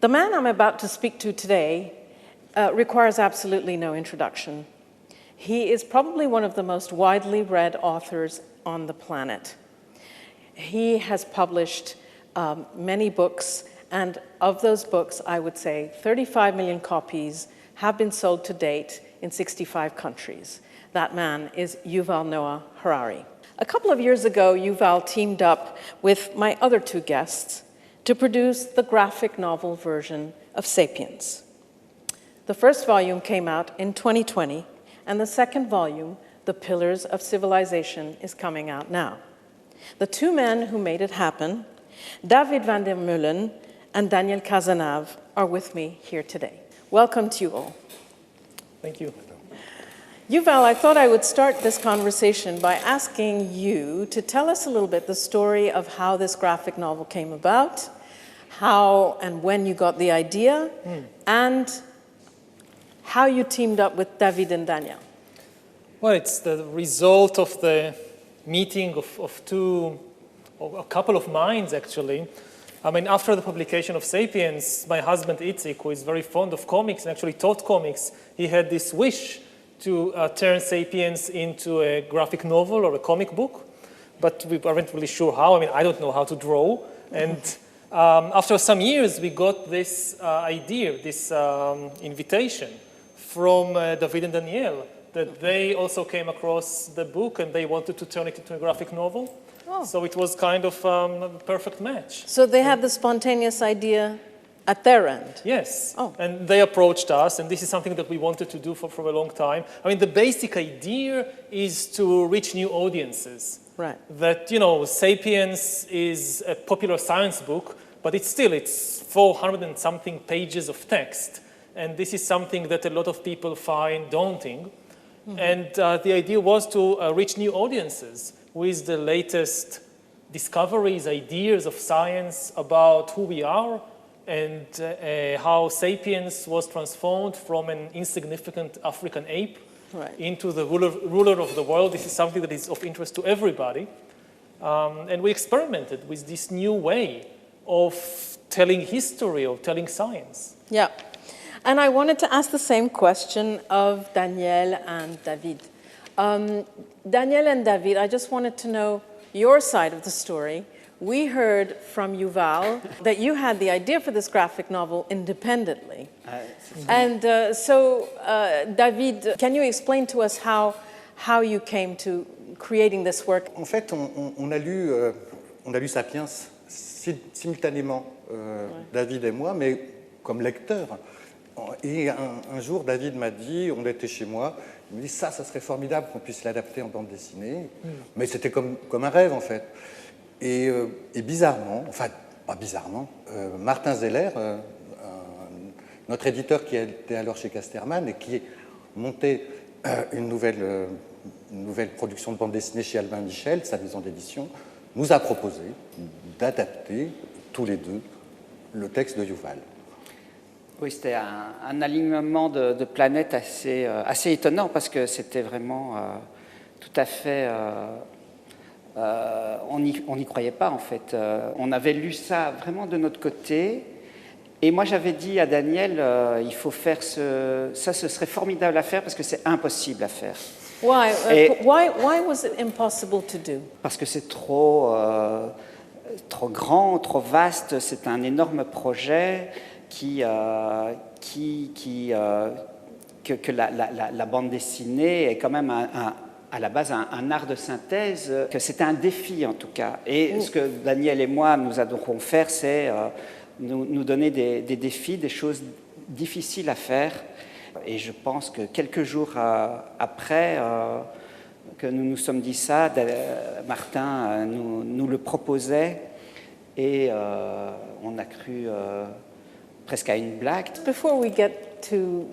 The man I'm about to speak to today requires absolutely no introduction. He is probably one of the most widely read authors on the planet. He has published many books, and of those books, I would say 35 million copies have been sold to date in 65 countries. That man is Yuval Noah Harari. A couple of years ago, Yuval teamed up with my other two guests to produce the graphic novel version of Sapiens. The first volume came out in 2020, and the second volume, The Pillars of Civilization, is coming out now. The two men who made it happen, David Vandermeulen and Daniel Casanave, are with me here today. Welcome to you all. Thank you. Yuval, I thought I would start this conversation by asking you to tell us a little bit the story of how this graphic novel came about, how and when you got the idea, and how you teamed up with David and Daniel. Well, it's the result of the meeting of a couple of minds, actually. I mean, after the publication of Sapiens, my husband Itzik, who is very fond of comics and actually taught comics, he had this wish to turn Sapiens into a graphic novel or a comic book, but we weren't really sure how. I mean, I don't know how to draw. And after some years, we got this idea, this invitation from David and Daniel, that they also came across the book and they wanted to turn it into a graphic novel. Oh. So it was kind of a perfect match. So they had the spontaneous idea at their end? Yes. Oh. And they approached us, and this is something that we wanted to do for a long time. I mean, the basic idea is to reach new audiences. Right. That, you know, Sapiens is a popular science book, but it's 400 and something pages of text. And this is something that a lot of people find daunting. Mm-hmm. And the idea was to reach new audiences with the latest discoveries, ideas of science about who we are and how Sapiens was transformed from an insignificant African ape into the ruler of the world. This is something that is of interest to everybody. And we experimented with this new way of telling history, of telling science. Yeah. And I wanted to ask the same question of Daniel and David. Daniel and David, I just wanted to know your side of the story. We heard from Yuval that you had the idea for this graphic novel independently. And so, David, can you explain to us how you came to creating this work? En fait, on a lu Sapiens simultanément, David et moi, mais comme lecteurs. Et un jour, David m'a dit, on était chez moi, il me dit ça serait formidable qu'on puisse l'adapter en bande dessinée. Mais c'était comme un rêve, en fait. Et bizarrement, enfin, pas bizarrement, Martin Zeller, notre éditeur qui était alors chez Casterman et qui montait une nouvelle production de bande dessinée chez Albin Michel, sa maison d'édition, nous a proposé d'adapter tous les deux le texte de Yuval. Oui, c'était un alignement de planètes assez étonnant parce que c'était vraiment tout à fait... on n'y croyait pas, en fait. On avait lu ça vraiment de notre côté. Et moi, j'avais dit à Daniel, il faut faire ça, ce serait formidable à faire parce que c'est impossible à faire. Why was it impossible to do? Parce que c'est trop grand, trop vaste. C'est un énorme projet que la bande dessinée est quand même à la base un art de synthèse, que c'était un défi en tout cas. Et ce que Daniel et moi nous adorons faire, c'est nous donner des défis, des choses difficiles à faire. Et je pense que quelques jours après que nous nous sommes dit ça, Martin nous le proposait et on a cru presque à une blague. Before we get to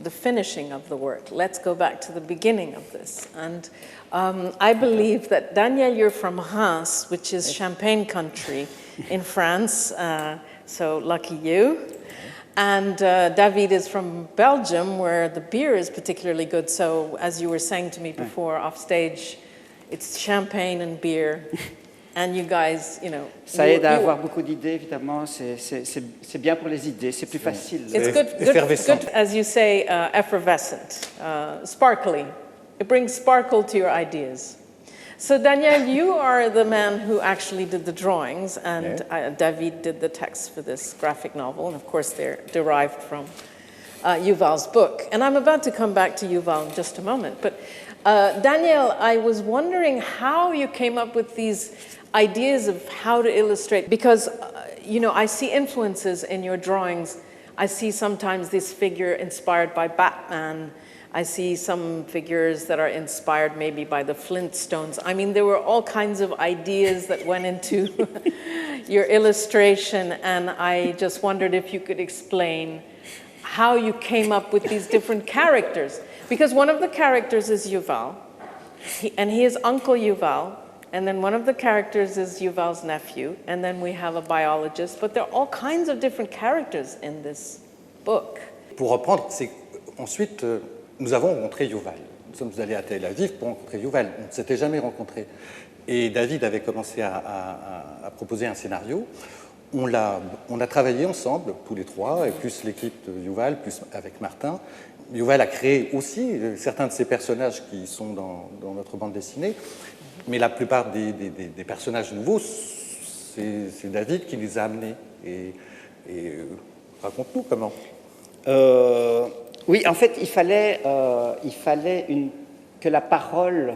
the finishing of the work, let's go back to the beginning of this. And I believe that, Daniel, you're from Reims, which is Champagne country in France, so lucky you. And David is from Belgium, where the beer is particularly good. So as you were saying to me before off stage, it's champagne and beer. And you guys, you know... Ça aide à avoir beaucoup d'idées, évidemment. C'est bien pour les idées, c'est plus facile. It's good, as you say, effervescent, sparkly. It brings sparkle to your ideas. So Daniel, you are the man who actually did the drawings, and David did the text for this graphic novel, and of course they're derived from Yuval's book. And I'm about to come back to Yuval in just a moment. But Daniel, I was wondering how you came up with these ideas of how to illustrate, because, you know, I see influences in your drawings. I see sometimes this figure inspired by Batman. I see some figures that are inspired maybe by the Flintstones. I mean, there were all kinds of ideas that went into your illustration, and I just wondered if you could explain how you came up with these different characters. Because one of the characters is Yuval, and he is Uncle Yuval, and then one of the characters is Yuval's nephew, and then we have a biologist, but there are all kinds of different characters in this book. Pour reprendre, c'est ensuite... nous avons rencontré Yuval. Nous sommes allés à Tel Aviv pour rencontrer Yuval. On ne s'était jamais rencontrés. Et David avait commencé à proposer un scénario. On a travaillé ensemble, tous les trois, et plus l'équipe de Yuval, plus avec Martin. Yuval a créé aussi certains de ces personnages qui sont dans notre bande dessinée. Mais la plupart des personnages nouveaux, c'est David qui les a amenés. Et raconte-nous comment. Oui, en fait, il fallait que la parole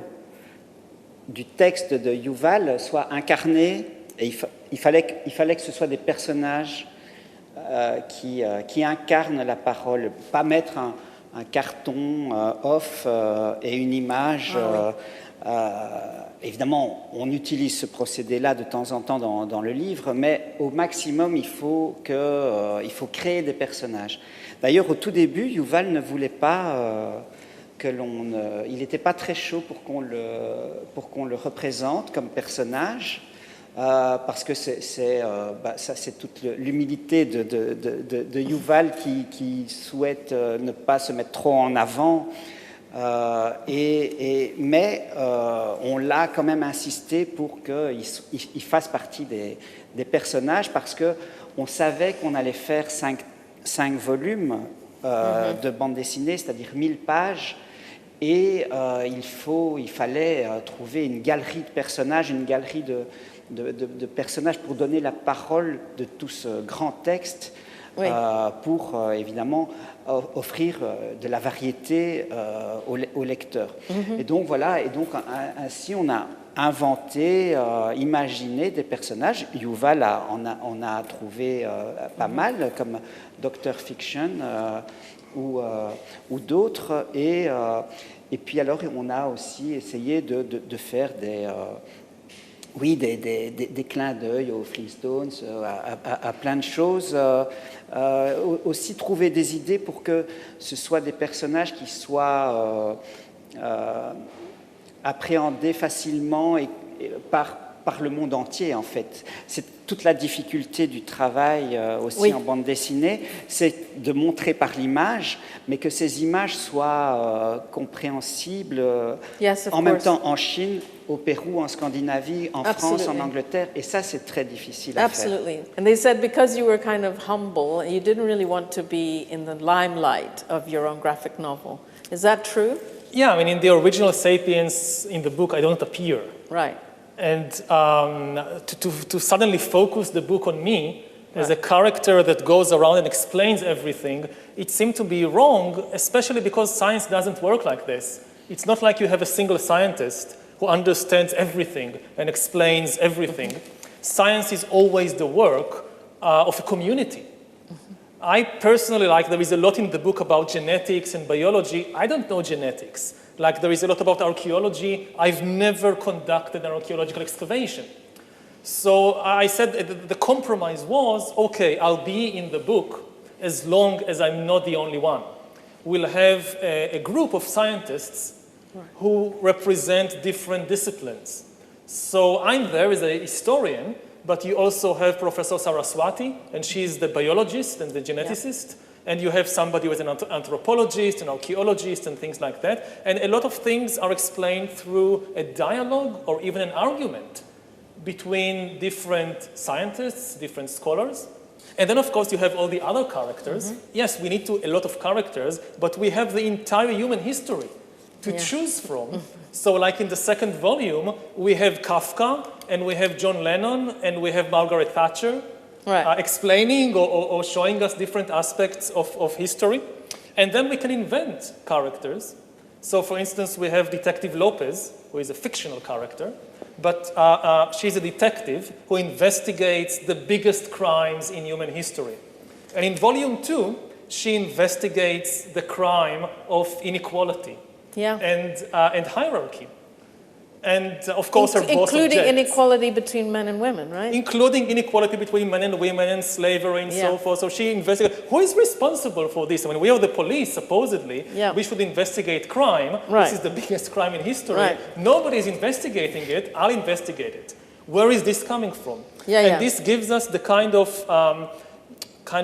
du texte de Yuval soit incarnée, et il fallait que ce soit des personnages qui incarnent la parole, pas mettre un carton off et une image. Évidemment, on utilise ce procédé-là de temps en temps dans le livre, mais au maximum, il faut créer des personnages. D'ailleurs, au tout début, Yuval ne voulait pas il n'était pas très chaud pour qu'on le représente comme personnage, parce que ça, c'est toute l'humilité de Yuval qui souhaite ne pas se mettre trop en avant. Mais on l'a quand même insisté pour qu'il fasse partie des personnages, parce qu'on savait qu'on allait faire 5 volumes de bande dessinée, c'est-à-dire 1000 pages, et il fallait trouver une galerie de personnages, une galerie de personnages pour donner la parole de tout ce grand texte, pour évidemment offrir de la variété aux lecteurs. Et donc voilà, ainsi on a inventé, imaginé des personnages. Yuval en a trouvé pas mal, comme Dr. Fiction ou d'autres, et puis alors on a aussi essayé de faire des clins d'œil aux Flintstones, à plein de choses. Aussi trouver des idées pour que ce soit des personnages qui soient appréhendés facilement par le monde entier, en fait. C'est toute la difficulté du travail aussi en bande dessinée, c'est de montrer par l'image, mais que ces images soient compréhensibles en même temps en Chine, au Pérou, en Scandinavie, en France, en Angleterre, et ça, c'est très difficile à faire. And they said because you were kind of humble, you didn't really want to be in the limelight of your own graphic novel. Is that true? Yeah, I mean, in the original Sapiens, in the book, I don't appear. Right. And to suddenly focus the book on me as a character that goes around and explains everything, it seemed to be wrong, especially because science doesn't work like this. It's not like you have a single scientist who understands everything and explains everything. Science is always the work of a community. I personally there is a lot in the book about genetics and biology. I don't know genetics. Like there is a lot about archaeology. I've never conducted an archaeological excavation. So I said the compromise was, okay, I'll be in the book as long as I'm not the only one. We'll have a group of scientists who represent different disciplines. So I'm there as a historian, but you also have Professor Saraswati, and she's the biologist and the geneticist. And you have somebody who is an anthropologist, an archaeologist, and things like that. And a lot of things are explained through a dialogue or even an argument between different scientists, different scholars. And then, of course, you have all the other characters. Yes, we need a lot of characters, but we have the entire human history to choose from. So like in the second volume, we have Kafka, and we have John Lennon, and we have Margaret Thatcher, explaining or showing us different aspects of history. And then we can invent characters. So for instance, we have Detective Lopez, who is a fictional character, but she's a detective who investigates the biggest crimes in human history. And in volume 2, she investigates the crime of inequality and hierarchy. And of course, her boss including objects. inequality between men and women, right? Including inequality between men and women and slavery and so forth. So she investigates. Who is responsible for this? I mean, we are the police, supposedly. We should investigate crime. This is the biggest crime in history. Nobody is investigating it. I'll investigate it. Where is this coming from? And this gives us the kind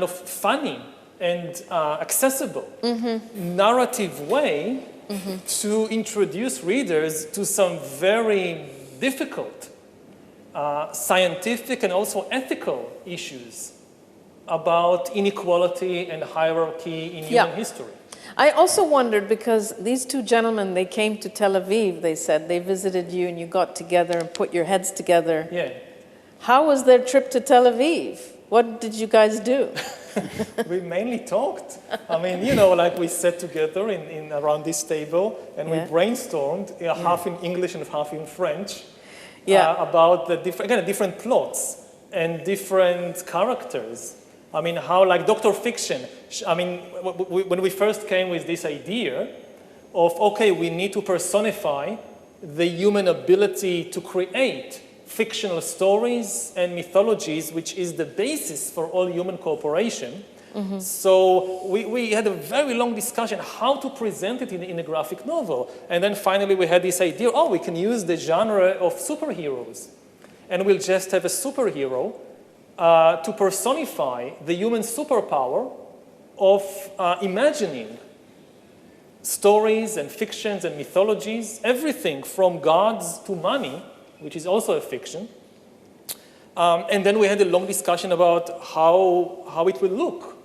of funny and accessible narrative way to introduce readers to some very difficult scientific and also ethical issues about inequality and hierarchy in human history. I also wondered, because these two gentlemen, they came to Tel Aviv, they said, they visited you and you got together and put your heads together. How was their trip to Tel Aviv? What did you guys do? We mainly talked. I mean, you know, like we sat together in around this table and we brainstormed, half in English and half in French, about the different plots and different characters. I mean, how, like Dr. Fiction, I mean, when we first came with this idea of, okay, we need to personify the human ability to create fictional stories and mythologies, which is the basis for all human cooperation. So we had a very long discussion how to present it in a graphic novel. And then finally we had this idea, we can use the genre of superheroes. And we'll just have a superhero to personify the human superpower of imagining stories and fictions and mythologies, everything from gods to money, which is also a fiction. And then we had a long discussion about how it will look.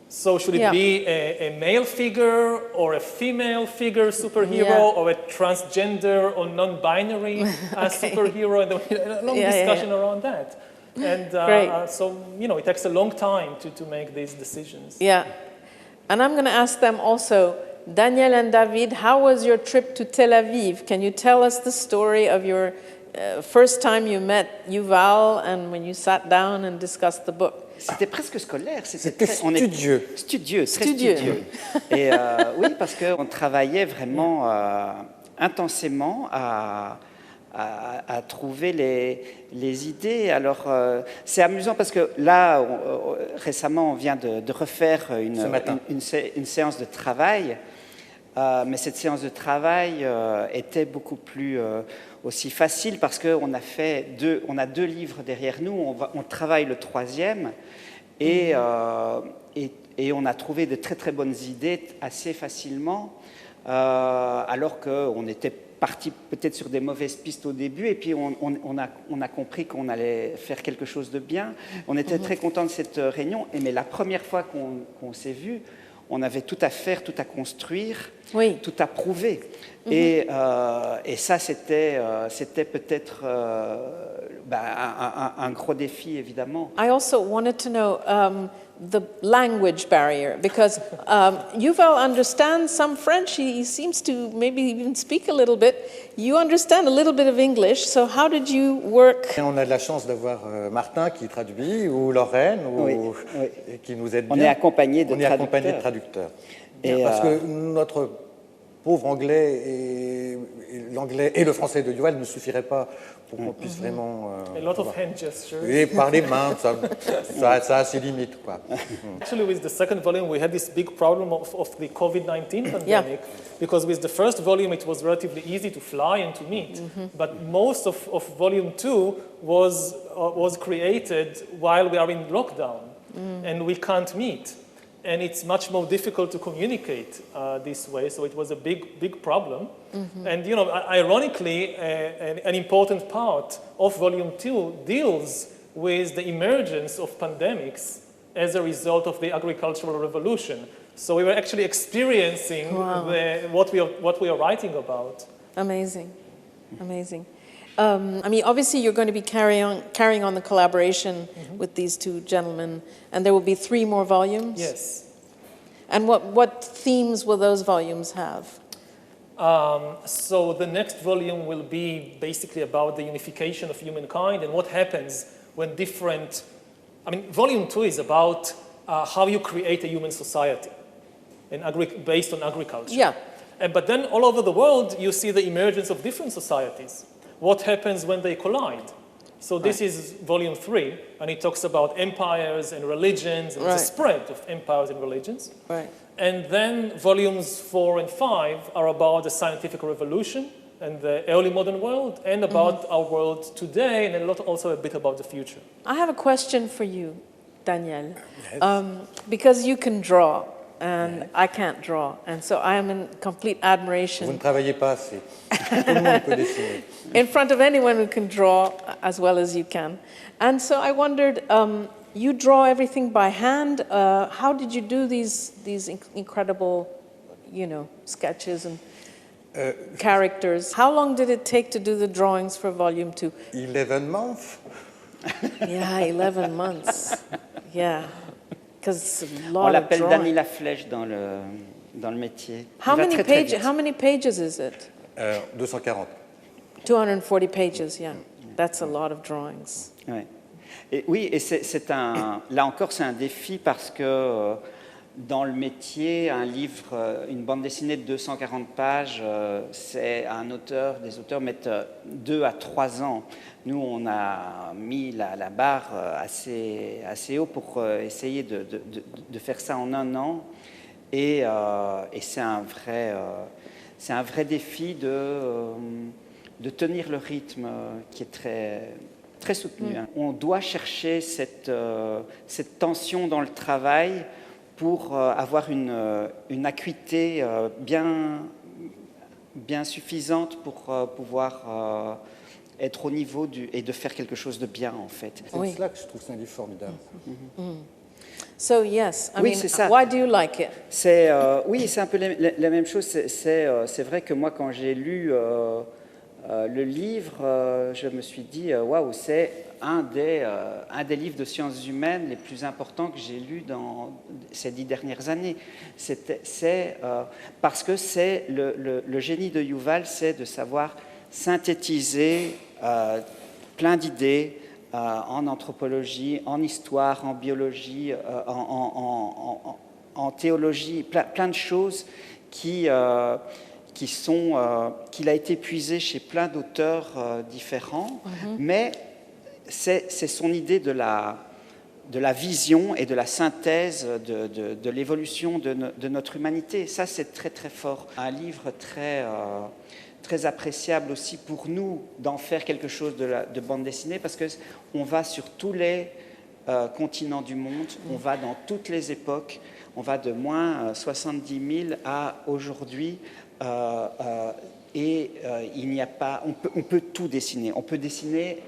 So should it be a male figure or a female figure superhero or a transgender or non-binary superhero? And then we had a long discussion around that. And so, you know, it takes a long time to make these decisions. And I'm going to ask them also, Daniel and David, how was your trip to Tel Aviv? Can you tell us the story of your first time you met Yuval and when you sat down and discussed the book? C'était presque scolaire. C'était studieux. Studieux, très studieux. Et oui, parce qu'on travaillait vraiment intensément à trouver les idées. Alors, c'est amusant parce que là, récemment, on vient de refaire une séance de travail. Mais cette séance de travail était beaucoup plus aussi facile parce qu'on a deux livres derrière nous, on travaille le troisième et on a trouvé de très très bonnes idées assez facilement alors qu'on était parti peut-être sur des mauvaises pistes au début et puis on a compris qu'on allait faire quelque chose de bien. On était très contents de cette réunion, mais la première fois qu'on s'est vus, on avait tout à faire, tout à construire, tout à prouver. Et ça, c'était peut-être un gros défi, évidemment. I also wanted to know the language barrier, because Yuval understands some French. He seems to maybe even speak a little bit. You understand a little bit of English, so how did you work? Et on a de la chance d'avoir Martin qui traduit, ou Lorraine, et qui nous aide bien. On est accompagné de traducteurs. Parce que notre pauvre anglais et l'anglais et le français de Yuval ne suffiraient pas pour qu'on puisse vraiment a lot of hand gestures. Et par les mains, ça a ses limites, quoi. Actually, with the second volume, we had this big problem of the COVID-19 pandemic, because with the first volume, it was relatively easy to fly and to meet, but most of volume 2 was created while we are in lockdown, and we can't meet. and it's much more difficult to communicate this way. So it was a big problem. And ironically, an important part of Volume 2 deals with the emergence of pandemics as a result of the agricultural revolution. So we were actually experiencing what we are writing about. Amazing, amazing. Obviously you're going to be carrying on the collaboration with these two gentlemen, and there will be 3 more volumes? Yes. And what themes will those volumes have? So the next volume will be basically about the unification of humankind and what happens when different... Volume 2 is about how you create a human society based on agriculture. Yeah. But then all over the world, you see the emergence of different societies. What happens when they collide? So this is Volume 3, and it talks about empires and religions and the spread of empires and religions. Right. And then Volumes 4 and 5 are about the scientific revolution and the early modern world, and about our world today, and also a bit about the future. I have a question for you, Daniel. Yes. Because you can draw, and I can't draw, and so I am in complete Vous admiration ne travaillez pas assez. Tout le monde peut dessiner. in front of anyone who can draw as well as you can. And so I wondered, you draw everything by hand. How did you do these incredible, sketches and characters? How long did it take to do the drawings for Volume 2? 11 months. Yeah, 11 months. Yeah, because it's a On lot of l'appelle drawing. Dany la flèche dans le métier. How Il va many très, très pages? vite. How many pages is it? 240. 240 pages. Yeah, that's a lot of drawings. Ouais. Et oui, et là encore, c'est un défi parce que dans le métier, un livre, une bande dessinée de 240 pages, des auteurs mettent 2 à 3 ans. Nous, on a mis la barre assez haut pour essayer de faire ça en 1 an. Et c'est un vrai défi de tenir le rythme qui est très soutenu. On doit chercher cette tension dans le travail pour avoir une acuité bien suffisante pour pouvoir être au niveau et de faire quelque chose de bien, en fait. C'est de cela que je trouve c'est un livre formidable. So yes, I Oui, mean, c'est ça. why do you like it? Oui, c'est un peu la même chose. C'est vrai que moi, quand j'ai lu le livre, je me suis dit, waouh, c'est un des livres de sciences humaines les plus importants que j'ai lus dans ces 10 dernières années. Parce que c'est le génie de Yuval, c'est de savoir synthétiser plein d'idées en anthropologie, en histoire, en biologie, en théologie, plein de choses qu'il a été puisé chez plein d'auteurs différents, mais c'est son idée de la vision et de la synthèse de l'évolution de notre humanité. Ça, c'est très, très fort. Un livre très appréciable aussi pour nous d'en faire quelque chose de bande dessinée, parce qu'on va sur tous les continents du monde, on va dans toutes les époques, on va de moins 70 000 à aujourd'hui, et il n'y a pas, on peut tout dessiner. On peut dessiner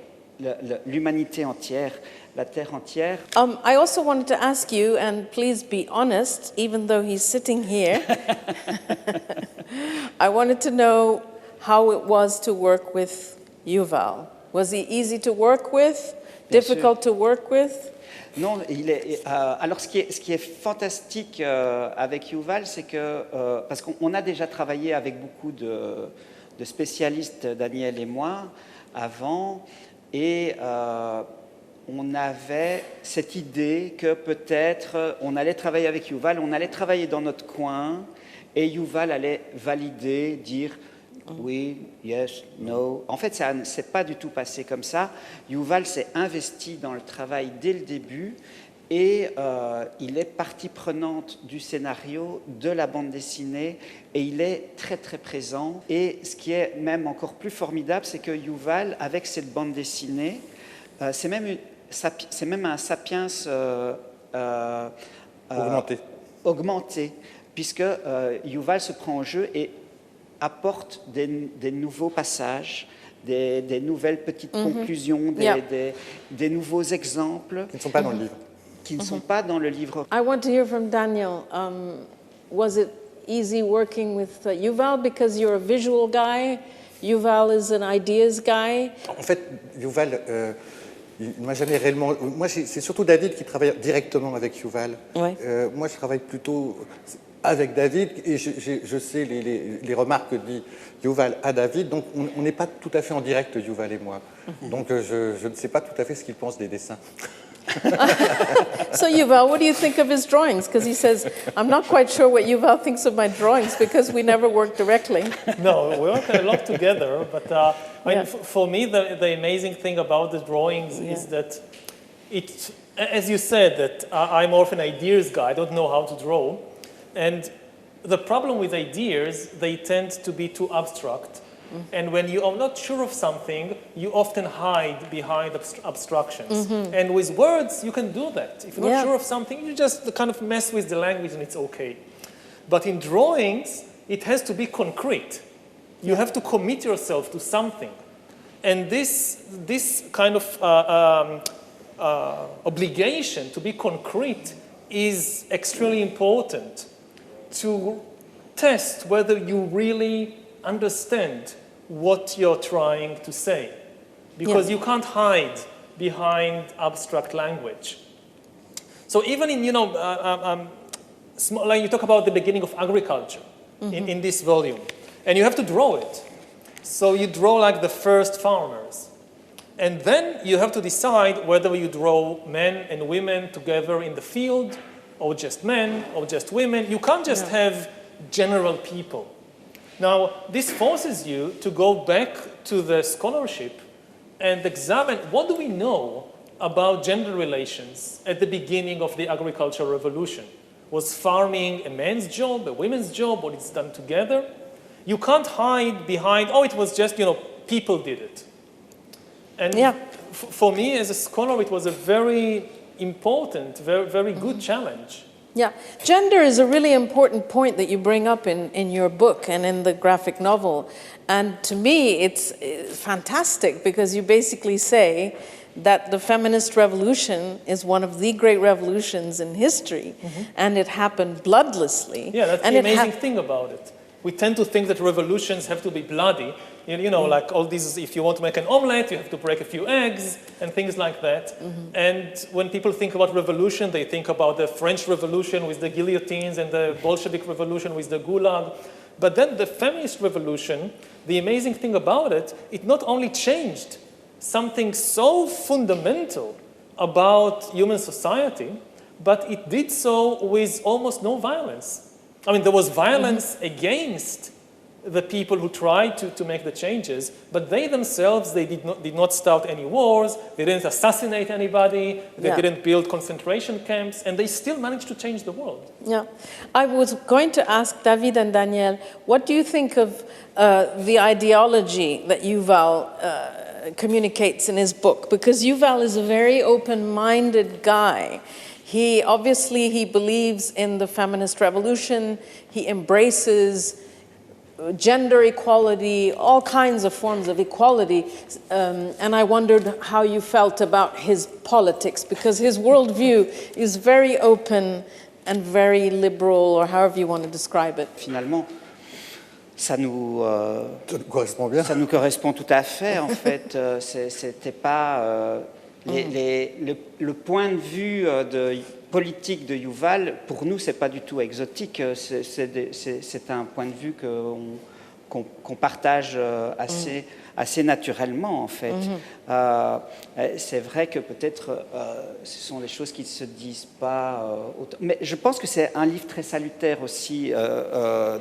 l'humanité entière, la Terre entière. I also wanted to ask you, and please be honest, even though he's sitting here, I wanted to know how it was to work with Yuval. Was he easy to work with? Difficult to work with? Non, alors ce qui est fantastique avec Yuval, c'est que, parce qu'on a déjà travaillé avec beaucoup de spécialistes, Daniel et moi, avant, et on avait cette idée que peut-être on allait travailler avec Yuval, on allait travailler dans notre coin, et Yuval allait valider, dire oui, yes, no. En fait, ça ne s'est pas du tout passé comme ça. Yuval s'est investi dans le travail dès le début, et il est partie prenante du scénario, de la bande dessinée, et il est très très présent. Et ce qui est même encore plus formidable, c'est que Yuval, avec cette bande dessinée, c'est même un Sapiens Augmenté. augmenter, puisque Yuval se prend en jeu et apporte des nouveaux passages, des nouvelles petites conclusions, des nouveaux exemples. Qui ne sont pas dans le livre. Qui ne sont pas dans le livre. I want to hear from Daniel. Was it easy working with Yuval because you're a visual guy? Yuval is an ideas guy. En fait, Yuval, il ne m'a jamais réellement... Moi, c'est surtout David qui travaille directement avec Yuval. Ouais. Moi, je travaille plutôt avec David et je sais les remarques que dit Yuval à David. Donc, on n'est pas tout à fait en direct, Yuval et moi. Donc, je ne sais pas tout à fait ce qu'il pense des dessins. So Yuval, what do you think of his drawings? Because he says, I'm not quite sure what Yuval thinks of my drawings because we never work directly. No, we work a lot together, but I mean, for me, the amazing thing about the drawings is that it, as you said, that I'm more of an ideas guy, I don't know how to draw. And the problem with ideas, they tend to be too abstract. And when you are not sure of something, you often hide behind abstractions. And with words, you can do that. If you're not sure of something, you just kind of mess with the language and it's okay. But in drawings, it has to be concrete. You have to commit yourself to something. And this kind of obligation to be concrete is extremely important to test whether you really understand what you're trying to say, because you can't hide behind abstract language. So even in, like you talk about the beginning of agriculture in this volume, and you have to draw it. So you draw like the first farmers. And then you have to decide whether you draw men and women together in the field, or just men, or just women. You can't just have general people. Now, this forces you to go back to the scholarship and examine what do we know about gender relations at the beginning of the agricultural revolution. Was farming a man's job, a women's job, or it's done together? You can't hide behind, it was just, people did it. And for me as a scholar, it was a very important, very, very good challenge. Yeah, gender is a really important point that you bring up in your book and in the graphic novel. And to me, it's fantastic because you basically say that the feminist revolution is one of the great revolutions in history, and it happened bloodlessly. Yeah, that's the amazing thing about it. We tend to think that revolutions have to be bloody. Like all these, if you want to make an omelette, you have to break a few eggs and things like that. And when people think about revolution, they think about the French Revolution with the guillotines and the Bolshevik Revolution with the Gulag. But then the feminist revolution, the amazing thing about it, it not only changed something so fundamental about human society, but it did so with almost no violence. I mean, there was violence against the people who tried to make the changes, but they themselves, they did not start any wars, they didn't assassinate anybody, they didn't build concentration camps, and they still managed to change the world. Yeah. I was going to ask David and Daniel, what do you think of the ideology that Yuval communicates in his book? Because Yuval is a very open-minded guy. He believes in the feminist revolution, he embraces gender equality, all kinds of forms of equality, and I wondered how you felt about his politics, because his worldview is very open and very liberal, or however you want to describe it. Finalement, ça nous correspond tout à fait. En fait, c'était pas le point de vue politique de Yuval, pour nous, c'est pas du tout exotique. C'est un point de vue qu'on partage assez naturellement, en fait. C'est vrai que peut-être ce sont des choses qui ne se disent pas autant. Mais je pense que c'est un livre très salutaire aussi,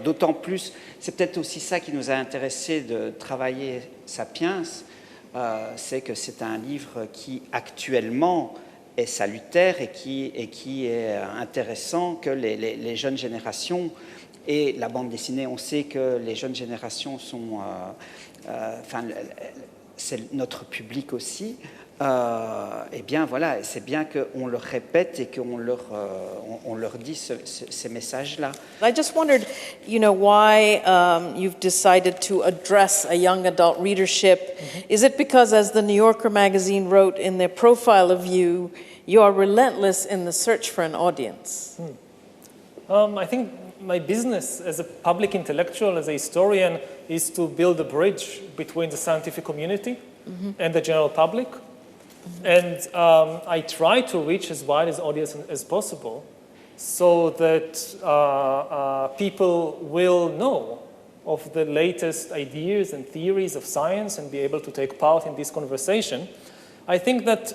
d'autant plus, c'est peut-être aussi ça qui nous a intéressés de travailler Sapiens, c'est que c'est un livre qui actuellement est salutaire et qui est intéressant, que les jeunes générations et la bande dessinée, on sait que les jeunes générations sont, c'est notre public aussi, eh bien voilà, c'est bien qu'on leur répète et qu'on on leur dit ces messages-là. I just wondered, why you've decided to address a young adult readership. Is it because, as the New Yorker magazine wrote in their profile of you, you are relentless in the search for an audience? I think my business as a public intellectual, as a historian, is to build a bridge between the scientific community and the general public. And I try to reach as wide an audience as possible so that people will know of the latest ideas and theories of science and be able to take part in this conversation. I think that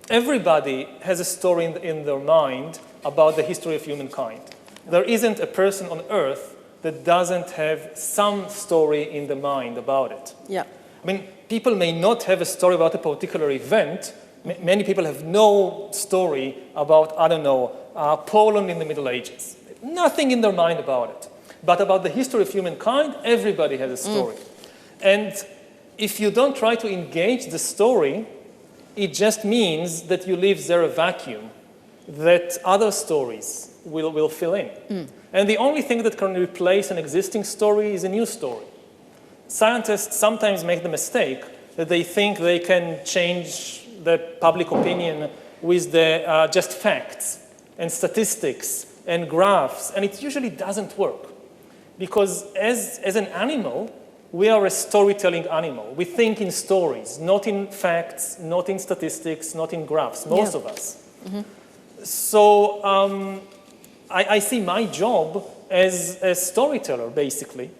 everybody has a story in their mind about the history of humankind. There isn't a person on Earth that doesn't have some story in the mind about it. Yeah. I mean, people may not have a story about a particular event. Many people have no story about, I don't know, Poland in the Middle Ages. Nothing in their mind about it. But about the history of humankind, everybody has a story. And if you don't try to engage the story, it just means that you leave there a vacuum that other stories will fill in. And the only thing that can replace an existing story is a new story. Scientists sometimes make the mistake that they think they can change the public opinion with the just facts and statistics and graphs, and it usually doesn't work. Because as an animal, we are a storytelling animal. We think in stories, not in facts, not in statistics, not in graphs, most of us. So I see my job as a storyteller, basically.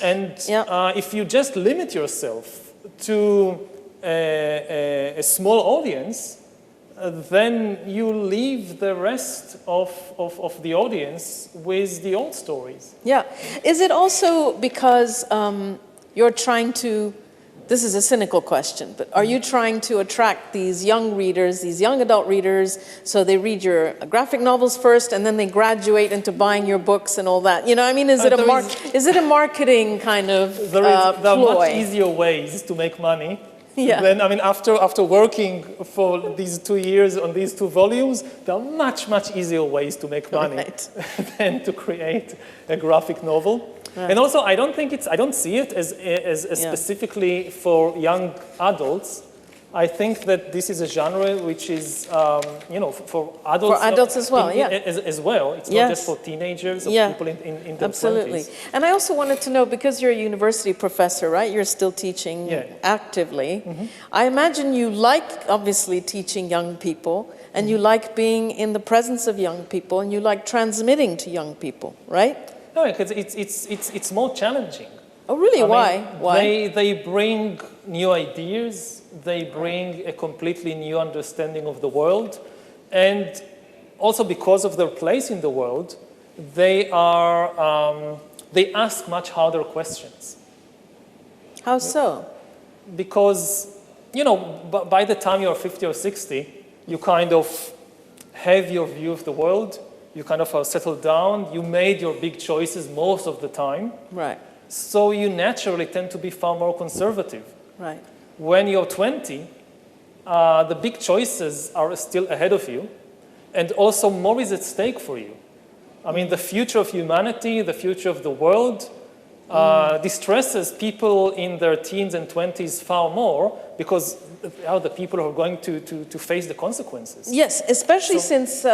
And if you just limit yourself to a small audience, then you leave the rest of the audience with the old stories. Yeah. Is it also because you're trying to, this is a cynical question, but are you trying to attract these young readers, these young adult readers, so they read your graphic novels first and then they graduate into buying your books and all that? I mean, is it a marketing kind of there are ploy? much easier ways to make money. Yeah. Then, I mean, after working for these 2 years on these 2 volumes, there are much much easier ways to make money than to create a graphic novel. And also, I don't see it as specifically for young adults. I think that this is a genre which is, for adults. For adults as well, as well. It's not just for teenagers or people in their absolutely. 20s. And I also wanted to know, because you're a university professor, right? You're still teaching actively. I imagine you like, obviously, teaching young people, and you like being in the presence of young people, and you like transmitting to young people, right? No, because it's more challenging. Oh, really? Why? They bring new ideas. They bring a completely new understanding of the world. And also because of their place in the world, they ask much harder questions. How so? Because, by the time you're 50 or 60, you kind of have your view of the world. You kind of are settled down. You made your big choices most of the time. Right. So you naturally tend to be far more conservative. Right. When you're 20, the big choices are still ahead of you, and also more is at stake for you. I mean, the future of humanity, the future of the world, distresses people in their teens and 20s far more, because they are the people who are going to face the consequences. Yes, especially since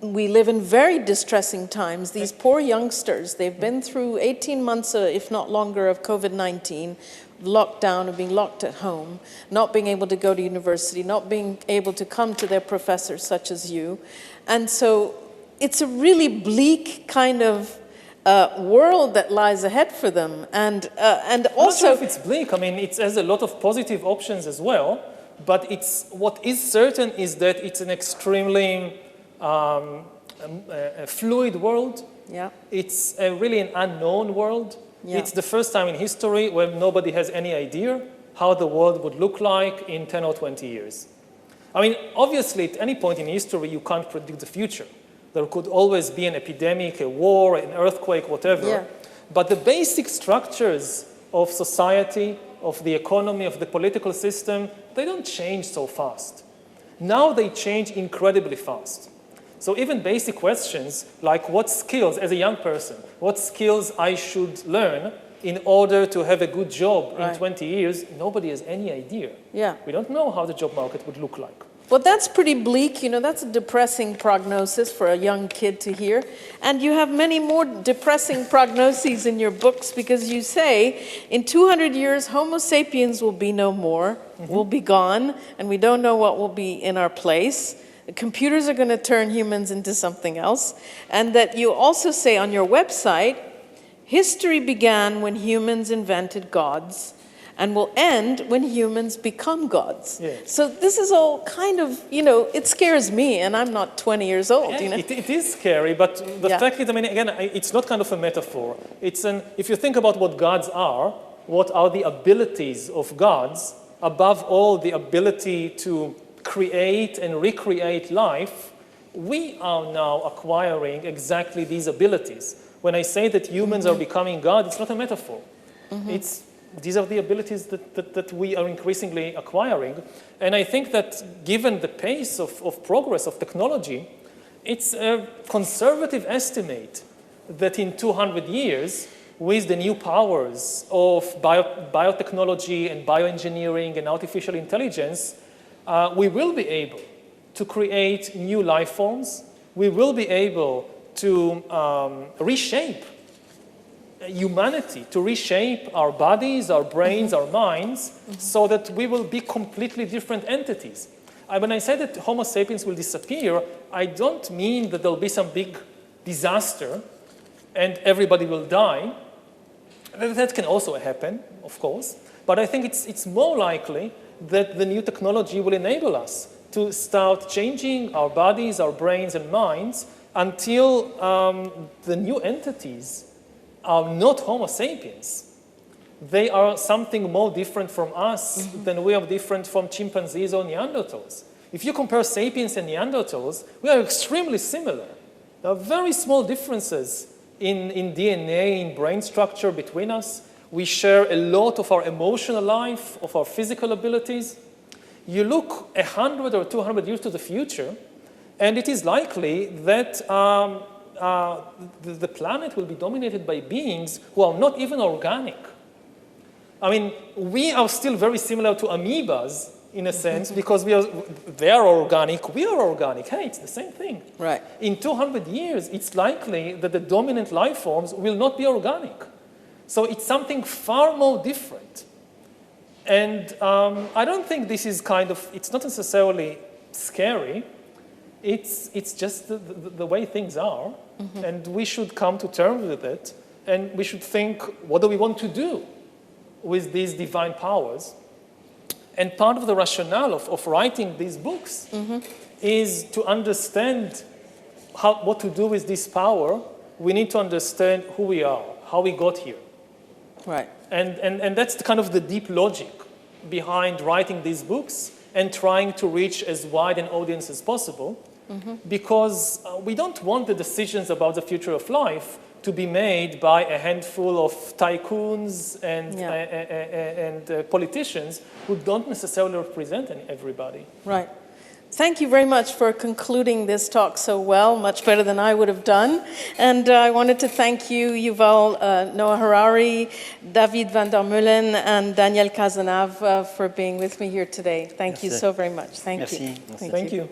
we live in very distressing times. These poor youngsters, they've been through 18 months, if not longer, of COVID-19, lockdown and being locked at home, not being able to go to university, not being able to come to their professors such as you. And so it's a really bleak kind of world that lies ahead for them. And also... I'm not sure if it's bleak. I mean, it has a lot of positive options as well. But what is certain is that it's an extremely fluid world. Yeah. It's really an unknown world. Yeah. It's the first time in history where nobody has any idea how the world would look like in 10 or 20 years. I mean, obviously, at any point in history, you can't predict the future. There could always be an epidemic, a war, an earthquake, whatever. Yeah. But the basic structures of society, of the economy, of the political system, they don't change so fast. Now they change incredibly fast. So even basic questions like what skills, as a young person, what skills I should learn in order to have a good job in 20 years, nobody has any idea. Yeah. We don't know how the job market would look like. Well, that's pretty bleak. You know, that's a depressing prognosis for a young kid to hear. And you have many more depressing prognoses in your books because you say in 200 years, Homo sapiens will be no more, will be gone, and we don't know what will be in our place. The computers are going to turn humans into something else. And that you also say on your website, history began when humans invented gods and will end when humans become gods. Yes. So this is all kind of, you know, it scares me, and I'm not 20 years old, Yeah, you know. it is scary, but the fact is, I mean, again, it's not kind of a metaphor. If you think about what gods are, what are the abilities of gods, above all the ability to create and recreate life, we are now acquiring exactly these abilities. When I say that humans are becoming God, it's not a metaphor. These are the abilities that we are increasingly acquiring. And I think that given the pace of progress of technology, it's a conservative estimate that in 200 years, with the new powers of biotechnology and bioengineering and artificial intelligence, we will be able to create new life forms. We will be able to reshape humanity, to reshape our bodies, our brains, our minds, so that we will be completely different entities. When I say that Homo sapiens will disappear, I don't mean that there'll be some big disaster and everybody will die. That can also happen, of course, but I think it's more likely that the new technology will enable us to start changing our bodies, our brains and minds until the new entities are not Homo sapiens. They are something more different from us than we are different from chimpanzees or Neanderthals. If you compare sapiens and Neanderthals, we are extremely similar. There are very small differences in DNA, in brain structure between us. We share a lot of our emotional life, of our physical abilities. You look 100 or 200 years to the future, and it is likely that the planet will be dominated by beings who are not even organic. I mean, we are still very similar to amoebas in a sense because they are organic, we are organic. Hey, it's the same thing. Right. In 200 years, it's likely that the dominant life forms will not be organic. So it's something far more different. And I don't think this is it's not necessarily scary. It's just the way things are. And we should come to terms with it. And we should think, what do we want to do with these divine powers? And part of the rationale of writing these books is to understand what to do with this power. We need to understand who we are, how we got here. Right. And that's the deep logic behind writing these books and trying to reach as wide an audience as possible, because we don't want the decisions about the future of life to be made by a handful of tycoons and politicians who don't necessarily represent everybody. Right. Thank you very much for concluding this talk so well, much better than I would have done. And I wanted to thank you, Yuval Noah Harari, David Vandermeulen, and Daniel Casanave for being with me here today. Thank you so very much. Thank you. Thank you.